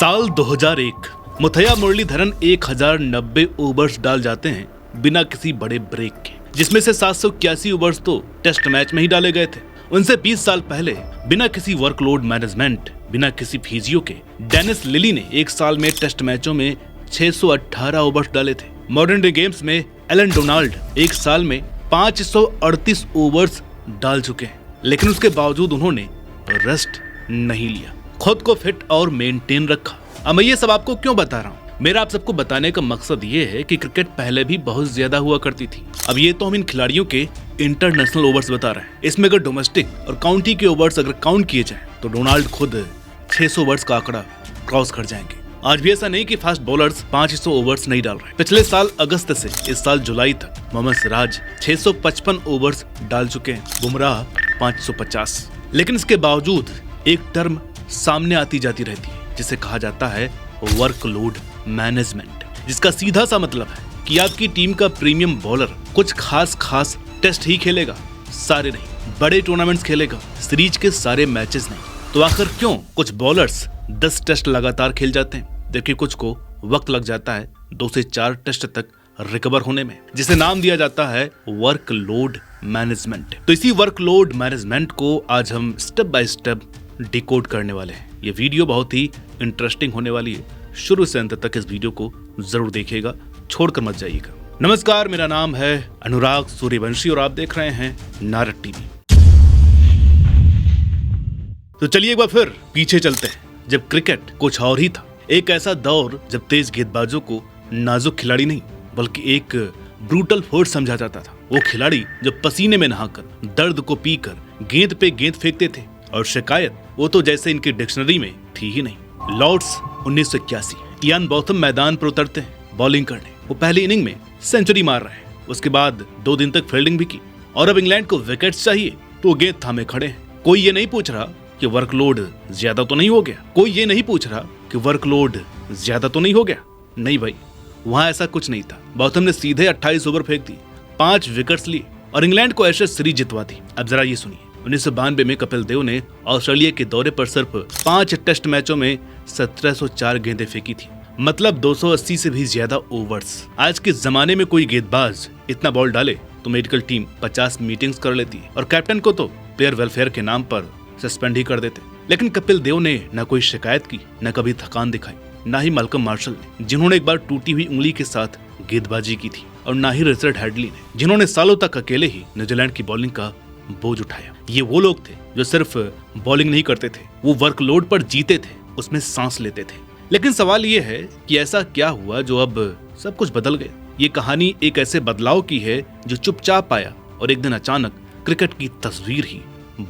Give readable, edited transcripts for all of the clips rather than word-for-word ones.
साल 2001 मुथैया मुरलीधरन 1090 ओवर्स डाल जाते हैं बिना किसी बड़े ब्रेक के, जिसमें से 781 ओवर्स तो टेस्ट मैच में ही डाले गए थे। उनसे 20 साल पहले बिना किसी वर्कलोड मैनेजमेंट, बिना किसी फिजियो के डेनिस लिली ने एक साल में टेस्ट मैचों में 618 ओवर्स डाले थे। मॉडर्न डे गेम्स में एलन डोनाल्ड एक साल में 538 ओवर्स डाल चुके हैं, लेकिन उसके बावजूद उन्होंने रेस्ट नहीं लिया, खुद को फिट और मेंटेन रखा। अब मैं ये सब आपको क्यों बता रहा हूँ? मेरा आप सबको बताने का मकसद ये है कि क्रिकेट पहले भी बहुत ज्यादा हुआ करती थी। अब ये तो हम इन खिलाड़ियों के इंटरनेशनल ओवर्स बता रहे हैं। इसमें अगर डोमेस्टिक और काउंटी के ओवर्स अगर काउंट किए जाएं तो डोनाल्ड खुद 600 ओवर्स का आंकड़ा क्रॉस कर जाएंगे। आज भी ऐसा नहीं कि फास्ट बॉलर्स 500 ओवर्स नहीं डाल रहे। पिछले साल अगस्त से इस साल जुलाई तक मोहम्मद सिराज 655 ओवर्स डाल चुके हैं, बुमराह 550। लेकिन इसके बावजूद एक टर्म सामने आती जाती रहती है जिसे कहा जाता है वर्कलोड मैनेजमेंट, जिसका सीधा सा मतलब है कि आपकी टीम का प्रीमियम बॉलर कुछ खास टेस्ट ही खेलेगा, सारे नहीं। बड़े टूर्नामेंट्स खेलेगा, सीरीज के सारे मैचेस नहीं। तो आखिर क्यों कुछ बॉलर्स 10 टेस्ट लगातार खेल जाते हैं, जबकि कुछ को वक्त लग जाता है 2 से 4 टेस्ट तक रिकवर होने में, जिसे नाम दिया जाता है वर्कलोड मैनेजमेंट। तो इसी वर्कलोड मैनेजमेंट को आज हम स्टेप बाय स्टेप डिकोड करने वाले हैं। ये वीडियो बहुत ही इंटरेस्टिंग होने वाली है, शुरू से अंत तक इस वीडियो को जरूर देखिएगा, छोड़कर मत जाइएगा। नमस्कार, मेरा नाम है अनुराग सूर्यवंशी और आप देख रहे हैं नारद टीवी। तो चलिए एक बार फिर पीछे चलते हैं, जब क्रिकेट कुछ और ही था। एक ऐसा दौर जब तेज गेंदबाजों को नाजुक खिलाड़ी नहीं बल्कि एक ब्रूटल फोर्स समझा जाता था। वो खिलाड़ी जो पसीने में नहाकर, दर्द को पीकर गेंद पे गेंद फेंकते थे, और शिकायत वो तो जैसे इनकी डिक्शनरी में थी ही नहीं। लॉर्ड्स 1981, इयान बॉथम मैदान पर उतरते हैं बॉलिंग करने। वो पहली इनिंग में सेंचुरी मार रहे हैं, उसके बाद 2 दिन तक फील्डिंग भी की, और अब इंग्लैंड को विकेट्स चाहिए तो गेंद थामे खड़े हैं। कोई ये नहीं पूछ रहा कि वर्कलोड ज्यादा तो नहीं हो गया, कोई ये नहीं पूछ रहा कि वर्कलोड ज्यादा तो नहीं हो गया। नहीं भाई, वहां ऐसा कुछ नहीं था। बॉथम ने सीधे 28 ओवर फेंक दिए, 5 विकेट्स लिए और इंग्लैंड को एशेज सीरीज जितवा दी। अब जरा ये सुनिए, 1992 में कपिल देव ने ऑस्ट्रेलिया के दौरे पर सिर्फ 5 टेस्ट मैचों में 1704 गेंदें फेंकी थी, मतलब 280 से भी ज्यादा ओवर्स। आज के जमाने में कोई गेंदबाज इतना बॉल डाले तो मेडिकल टीम 50 मीटिंग्स कर लेती है और कैप्टन को तो प्लेयर वेलफेयर के नाम पर सस्पेंड ही कर देते। लेकिन कपिल देव ने न कोई शिकायत की, न कभी थकान दिखाई, न ही माल्कम मार्शल ने, जिन्होंने एक बार टूटी हुई उंगली के साथ गेंदबाजी की थी, और न ही रिचर्ड हेडली ने, जिन्होंने सालों तक अकेले ही न्यूजीलैंड की बॉलिंग का बोझ उठाया। ये वो लोग थे जो सिर्फ बॉलिंग नहीं करते थे, वो वर्कलोड पर जीते थे, उसमें सांस लेते थे। लेकिन सवाल ये है कि ऐसा क्या हुआ जो अब सब कुछ बदल गया? ये कहानी एक ऐसे बदलाव की है जो चुपचाप आया और एक दिन अचानक क्रिकेट की तस्वीर ही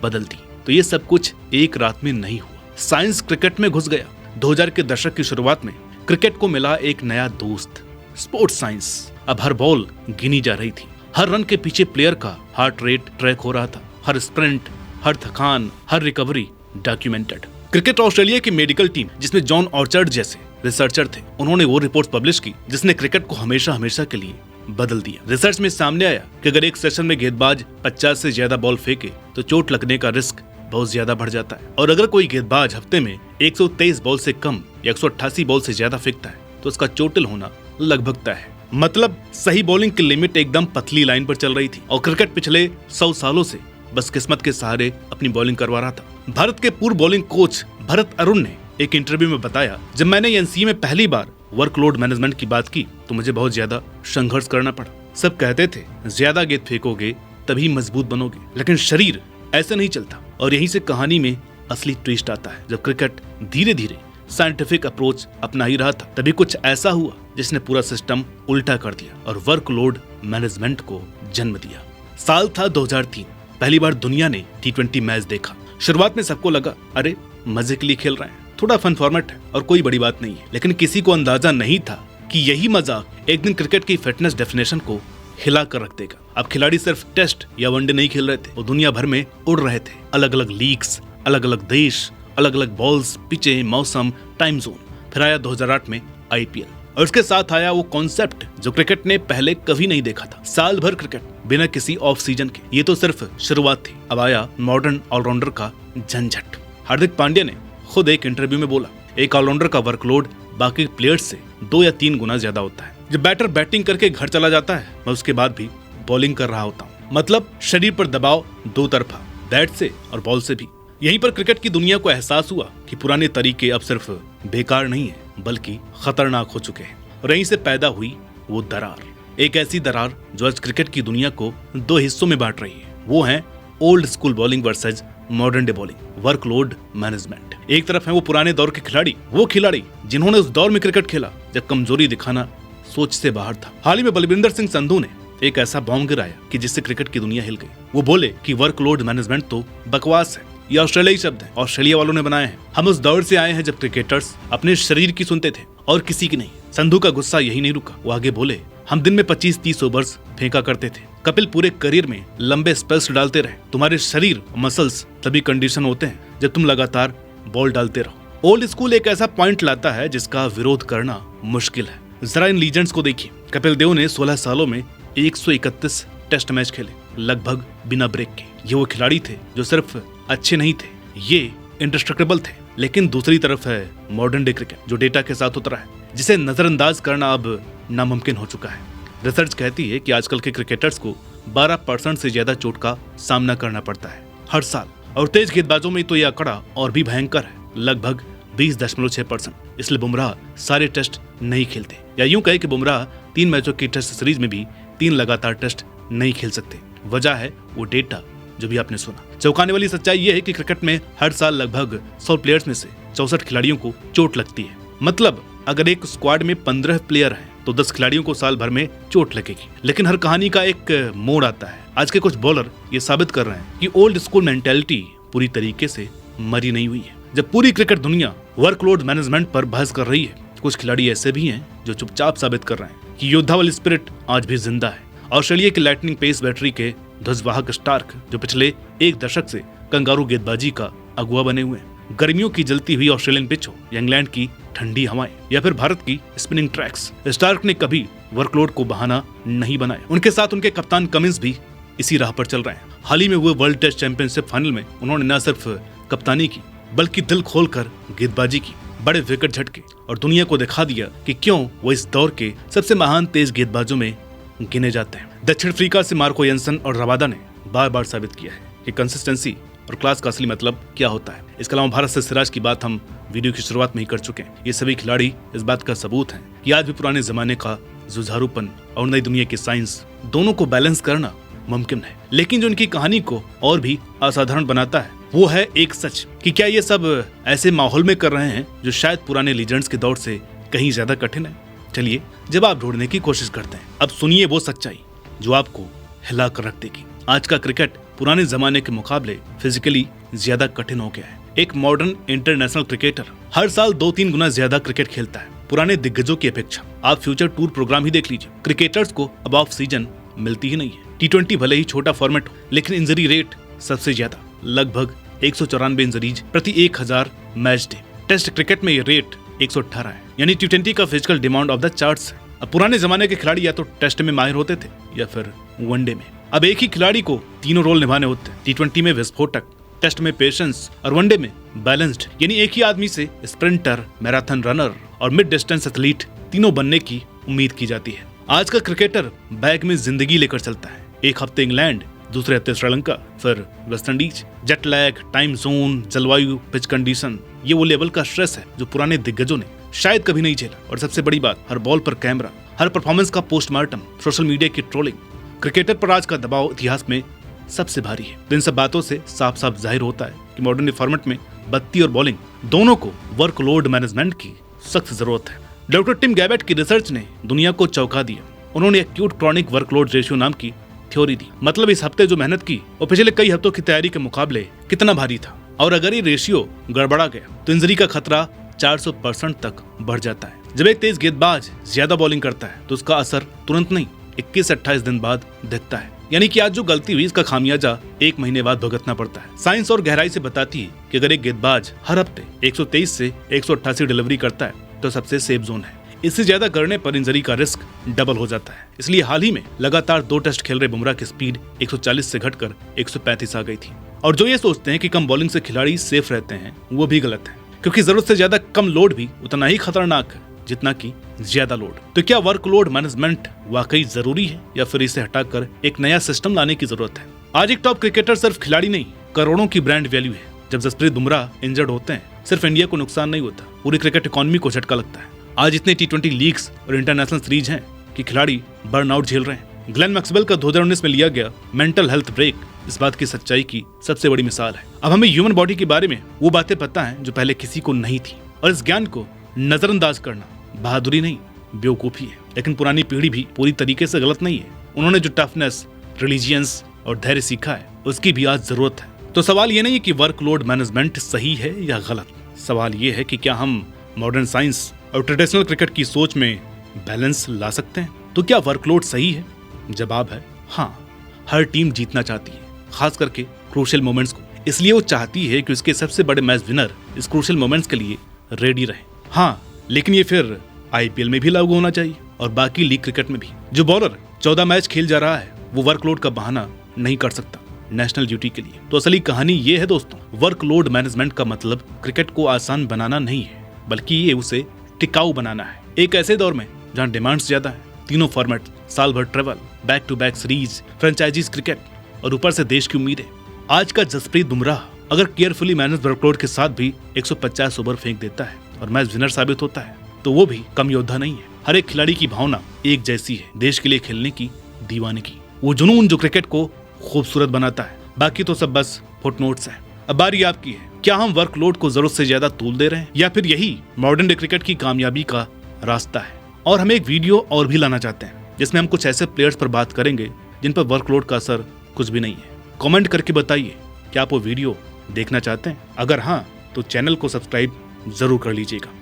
बदल दी। तो ये सब कुछ एक रात में नहीं हुआ। साइंस क्रिकेट में घुस गया। 2000 के दशक की शुरुआत में क्रिकेट को मिला एक नया दोस्त, स्पोर्ट्स साइंस। अब हर बॉल गिनी जा रही थी, हर रन के पीछे प्लेयर का हार्ट रेट ट्रैक हो रहा था, हर स्प्रिंट, हर थकान, हर रिकवरी डॉक्यूमेंटेड। क्रिकेट ऑस्ट्रेलिया की मेडिकल टीम, जिसमें जॉन ऑर्चर्ड जैसे रिसर्चर थे, उन्होंने वो रिपोर्ट पब्लिश की जिसने क्रिकेट को हमेशा के लिए बदल दिया। रिसर्च में सामने आया कि अगर एक सेशन में गेंदबाज 50 से ज्यादा बॉल फेंके तो चोट लगने का रिस्क बहुत ज्यादा बढ़ जाता है, और अगर कोई गेंदबाज हफ्ते में 123 बॉल से कम या 188 बॉल से ज्यादा फेंकता है तो उसका चोटिल होना लगभग तय है। मतलब सही बॉलिंग की लिमिट एकदम पतली लाइन पर चल रही थी, और क्रिकेट पिछले 100 सालों से बस किस्मत के सहारे अपनी बॉलिंग करवा रहा था। भारत के पूर्व बॉलिंग कोच भरत अरुण ने एक इंटरव्यू में बताया, जब मैंने एनसीए में पहली बार वर्कलोड मैनेजमेंट की बात की तो मुझे बहुत ज्यादा संघर्ष करना पड़ा। सब कहते थे ज्यादा गेंद फेंकोगे तभी मजबूत बनोगे, लेकिन शरीर ऐसे नहीं चलता। और यहीं से कहानी में असली ट्विस्ट आता है। जब क्रिकेट धीरे धीरे साइंटिफिक अप्रोच अपना ही रहा था, तभी कुछ ऐसा हुआ जिसने पूरा सिस्टम उल्टा कर दिया और वर्कलोड मैनेजमेंट को जन्म दिया। साल था 2003। पहली बार दुनिया ने T20 मैच देखा। शुरुआत में सबको लगा अरे मजे के लिए खेल रहे हैं, थोड़ा फन फॉर्मेट है और कोई बड़ी बात नहीं है। लेकिन किसी को अंदाजा नहीं था कि यही मजाक एक दिन क्रिकेट की फिटनेस डेफिनेशन को हिला कर रख देगा। अब खिलाड़ी सिर्फ टेस्ट या वनडे नहीं खेल रहे थे, वो दुनिया भर में उड़ रहे थे। अलग अलग लीग्स, अलग अलग देश, अलग अलग बॉल्स, पिचे, मौसम, टाइम जोन। फिर आया 2008 में IPL, और उसके साथ आया वो कॉन्सेप्ट जो क्रिकेट ने पहले कभी नहीं देखा था, साल भर क्रिकेट बिना किसी ऑफ सीजन के। ये तो सिर्फ शुरुआत थी। अब आया मॉडर्न ऑलराउंडर का झंझट। हार्दिक पांड्या ने खुद एक इंटरव्यू में बोला, एक ऑलराउंडर का वर्कलोड बाकी प्लेयर्स से 2 या 3 गुना ज्यादा होता है। जब बैटर बैटिंग करके घर चला जाता है, मैं उसके बाद भी बॉलिंग कर रहा होता हूँ। मतलब शरीर पर दबाव 2 तरफा, बैट से और बॉल से भी। यहीं पर क्रिकेट की दुनिया को एहसास हुआ कि पुराने तरीके अब सिर्फ बेकार नहीं है बल्कि खतरनाक हो चुके हैं। और यहीं से पैदा हुई वो दरार, एक ऐसी दरार जो आज क्रिकेट की दुनिया को 2 हिस्सों में बांट रही है। वो है old school bowling versus modern day bowling, workload management. एक तरफ है वो पुराने दौर के खिलाड़ी, वो खिलाड़ी जिन्होंने उस दौर में क्रिकेट खेला जब कमजोरी दिखाना सोच से बाहर था। हाल ही में बलविंदर सिंह संधू ने एक ऐसा बॉम्ब गिराया कि जिससे क्रिकेट की दुनिया हिल गई। वो बोले कि वर्कलोड मैनेजमेंट तो बकवास है, ये ऑस्ट्रेलियाई शब्द है, ऑस्ट्रेलिया वालों ने बनाए हैं। हम उस दौर से आए हैं जब क्रिकेटर्स अपने शरीर की सुनते थे और किसी की नहीं। संधू का गुस्सा यही नहीं रुका, वो आगे बोले, हम दिन में 25-30 ओवर्स फेंका करते थे। कपिल पूरे करियर में लंबे स्पेल्स डालते रहे। तुम्हारे शरीर मसल्स तभी कंडीशन होते हैं जब तुम लगातार बॉल डालते रहो। ओल्ड स्कूल एक ऐसा पॉइंट लाता है जिसका विरोध करना मुश्किल है। जरा इन लीजेंड्स को देखिए। कपिल देव ने 16 सालों में 131 टेस्ट मैच खेले, लगभग बिना ब्रेक के। ये वो खिलाड़ी थे जो सिर्फ अच्छे नहीं थे, ये इंडेस्ट्रक्टेबल थे। लेकिन दूसरी तरफ है मॉडर्न डे क्रिकेट जो डेटा के साथ उतरा है, जिसे नजरअंदाज करना अब नामुमकिन हो चुका है। रिसर्च कहती है कि आजकल के क्रिकेटर्स को 12% से ज्यादा चोट का सामना करना पड़ता है हर साल। और तेज गेंदबाजों में तो यह आंकड़ा और भी भयंकर है, लगभग 20.6%। इसलिए बुमराह सारे टेस्ट नहीं खेलते, या यूं कहे कि बुमराह 3 मैचों की टेस्ट सीरीज में भी 3 लगातार टेस्ट नहीं खेल सकते। वजह है वो डेटा जो भी आपने सुना। चौंकाने वाली सच्चाई ये है कि क्रिकेट में हर साल लगभग 100 प्लेयर्स में से 64 खिलाड़ियों को चोट लगती है। मतलब अगर एक स्क्वाड में 15 प्लेयर हैं तो 10 खिलाड़ियों को साल भर में चोट लगेगी। लेकिन हर कहानी का एक मोड़ आता है। आज के कुछ बॉलर ये साबित कर रहे हैं कि ओल्ड स्कूल मेंटालिटी पूरी तरीके से मरी नहीं हुई है। जब पूरी क्रिकेट दुनिया वर्कलोड मैनेजमेंट पर बहस कर रही है, कुछ खिलाड़ी ऐसे भी हैं जो चुपचाप साबित कर रहे हैं कि योद्धा वाली स्पिरिट आज भी जिंदा है। ऑस्ट्रेलिया के लाइटनिंग पेस बैटरी के ध्वजवाहक स्टार्क जो पिछले 1 दशक से कंगारू गेंदबाजी का अगुवा बने हुए हैं। गर्मियों की जलती हुई ऑस्ट्रेलियन पिच हो या इंग्लैंड की ठंडी हवाएं या फिर भारत की स्पिनिंग ट्रैक्स, स्टार्क ने कभी वर्कलोड को बहाना नहीं बनाया। उनके साथ उनके कप्तान कमिंस भी इसी राह पर चल रहे हैं। हाल ही में हुए वर्ल्ड टेस्ट चैंपियनशिप फाइनल में उन्होंने न सिर्फ कप्तानी की बल्कि दिल खोलकर गेंदबाजी की, बड़े विकेट झटके और दुनिया को दिखा दिया कि क्यों वो इस दौर के सबसे महान तेज गेंदबाजों में गिने जाते हैं। दक्षिण अफ्रीका से मार्को यंसन और रबादा ने बार बार साबित किया है कि कंसिस्टेंसी और क्लास का असली मतलब क्या होता है। इसके अलावा भारत से सिराज की बात हम वीडियो की शुरुआत में ही कर चुके हैं। ये सभी खिलाड़ी इस बात का सबूत हैं कि आज भी पुराने जमाने का जुझारूपन और नई दुनिया की साइंस दोनों को बैलेंस करना मुमकिन है। लेकिन जो इनकी कहानी को और भी असाधारण बनाता है वो है एक सच कि क्या ये सब ऐसे माहौल में कर रहे हैं जो शायद पुराने लीजेंड्स के दौर से कहीं ज्यादा कठिन है। चलिए जवाब ढूंढने की कोशिश करते हैं। अब सुनिए वो सच्चाई जो आपको हिला कर रख देगी। आज का क्रिकेट पुराने जमाने के मुकाबले फिजिकली ज्यादा कठिन हो गया है। एक मॉडर्न इंटरनेशनल क्रिकेटर हर साल 2-3 गुना ज्यादा क्रिकेट खेलता है पुराने दिग्गजों की अपेक्षा। आप फ्यूचर टूर प्रोग्राम ही देख लीजिए, क्रिकेटर्स को अब ऑफ सीजन मिलती ही नहीं है। T20 भले ही छोटा फॉर्मेट हो, लेकिन इंजरी रेट सबसे ज्यादा, लगभग 194 इंजरीज प्रति 1000 मैच डे। टेस्ट क्रिकेट में ये रेट 118 है, यानी T20 का physical demand of the charts है। अब पुराने जमाने के खिलाड़ी या तो टेस्ट में माहिर होते थे या फिर वनडे में। अब एक ही खिलाड़ी को तीनों रोल निभाने होते हैं। T20 में विस्फोटक, टेस्ट में पेशेंस और वनडे में बैलेंस्ड, यानी एक ही आदमी से स्प्रिंटर, मैराथन रनर और मिड डिस्टेंस एथलीट तीनों बनने की उम्मीद की जाती है। आज का क्रिकेटर बैग में जिंदगी लेकर चलता है। एक हफ्ते इंग्लैंड, दूसरे हफ्ते श्रीलंका, फिर West Indies. Jet lag, time zone, जलवायु, पिच कंडीशन, ये वो लेवल का स्ट्रेस है जो पुराने दिग्गजों ने शायद कभी नहीं झेला। और सबसे बड़ी बात, हर बॉल पर कैमरा, हर परफॉर्मेंस का पोस्टमार्टम, सोशल मीडिया की ट्रोलिंग। क्रिकेटर पर आज का दबाव इतिहास में सबसे भारी है। तो इन सब बातों से साफ साफ जाहिर होता है कि मॉडर्न फॉर्मेट में बत्ती और बॉलिंग दोनों को वर्कलोड मैनेजमेंट की सख्त जरूरत है। डॉक्टर टिम गैबेट की रिसर्च ने दुनिया को चौंका दिया। उन्होंने एक्यूट क्रॉनिक वर्कलोड रेशियो नाम की थ्योरी दी। मतलब इस हफ्ते जो मेहनत की वो पिछले कई हफ्तों की तैयारी के मुकाबले कितना भारी था, और अगर ये रेशियो गड़बड़ा गया तो इंजरी का खतरा 400% तक बढ़ जाता है। जब एक तेज गेंदबाज ज्यादा बॉलिंग करता है तो उसका असर तुरंत नहीं 21 से 28 दिन बाद दिखता है। यानी कि आज जो गलती हुई इसका खामियाजा 1 महीने बाद भुगतना पड़ता है। साइंस और गहराई से बताती है कि अगर एक गेंदबाज हर हफ्ते 123 से 188 डिलीवरी करता है तो सबसे सेफ जोन है। इससे ज्यादा करने पर इंजरी का रिस्क डबल हो जाता है। इसलिए हाल ही में लगातार 2 टेस्ट खेल रहे बुमराह की स्पीड 140 से घटकर 135 आ गई थी। और जो ये सोचते हैं कि कम बॉलिंग से खिलाड़ी सेफ रहते हैं, वो भी गलत है, क्योंकि जरूरत से ज्यादा कम लोड भी उतना ही खतरनाक है जितना कि ज्यादा लोड। तो क्या वर्कलोड मैनेजमेंट वाकई जरूरी है या फिर इसे हटाकर एक नया सिस्टम लाने की जरूरत है? आज एक टॉप क्रिकेटर सिर्फ खिलाड़ी नहीं, करोड़ों की ब्रांड वैल्यू है। जब जसप्रीत बुमराह इंजर्ड होते हैं, सिर्फ इंडिया को नुकसान नहीं होता, पूरी क्रिकेट इकोनॉमी को झटका लगता है। आज इतने T20 लीग्स और इंटरनेशनल सीरीज हैं कि खिलाड़ी बर्नआउट झेल रहे हैं। ग्लेन मैक्सवेल का 2019 में लिया गया मेंटल हेल्थ ब्रेक इस बात की सच्चाई की सबसे बड़ी मिसाल है। अब हमें ह्यूमन बॉडी के बारे में वो बातें पता है जो पहले किसी को नहीं थी, और इस ज्ञान को नजरअंदाज करना बहादुरी नहीं, बेवकूफी है। लेकिन पुरानी पीढ़ी भी पूरी तरीके से गलत नहीं है। उन्होंने जो टफनेस, रिलीजियंस और धैर्य सीखा है, उसकी भी आज जरूरत है। तो सवाल ये नहीं है कि वर्कलोड मैनेजमेंट सही है या गलत, सवाल ये है कि क्या हम मॉडर्न साइंस और ट्रेडिशनल क्रिकेट की सोच में बैलेंस ला सकते हैं? तो क्या वर्कलोड सही है? जवाब है हाँ। हर टीम जीतना चाहती है, खास करके क्रूशियल मोमेंट्स को। इसलिए वो चाहती है कि उसके सबसे बड़े मैच विनर इस क्रूशियल मोमेंट्स के लिए रेडी रहे। हाँ, लेकिन ये फिर IPL में भी लागू होना चाहिए और बाकी लीग क्रिकेट में भी। जो बॉलर 14 मैच खेल जा रहा है, वो वर्कलोड का बहाना नहीं कर सकता नेशनल ड्यूटी के लिए। तो असली कहानी ये है दोस्तों, वर्कलोड मैनेजमेंट का मतलब क्रिकेट को आसान बनाना नहीं है, बल्कि ये उसे टिकाऊ बनाना है। एक ऐसे दौर में जहाँ डिमांड्स ज्यादा है, तीनों फॉर्मेट, साल भर travel, back to back series, franchises cricket और ऊपर से देश की उम्मीदें। आज का जसप्रीत बुमराह अगर केयरफुली मैनेज वर्कलोड के साथ भी 150 ओवर फेंक देता है और मैच विनर साबित होता है, तो वो भी कम योद्धा नहीं है। हर एक खिलाड़ी की भावना एक जैसी है, देश के लिए खेलने की, दीवाने की, वो जुनून जो क्रिकेट को खूबसूरत बनाता है। बाकी तो सब बस फुटनोट्स है। अब बारी आपकी है, क्या हम वर्कलोड को जरूरत से ज्यादा तूल दे रहे हैं या फिर यही मॉडर्न डे क्रिकेट की कामयाबी का रास्ता है? और हम एक वीडियो और भी लाना चाहते हैं जिसमें हम कुछ ऐसे प्लेयर्स पर बात करेंगे जिन पर वर्कलोड का असर कुछ भी नहीं है। कमेंट करके बताइए क्या आप वो वीडियो देखना चाहते हैं? अगर हाँ, तो चैनल को सब्सक्राइब जरूर कर लीजिएगा।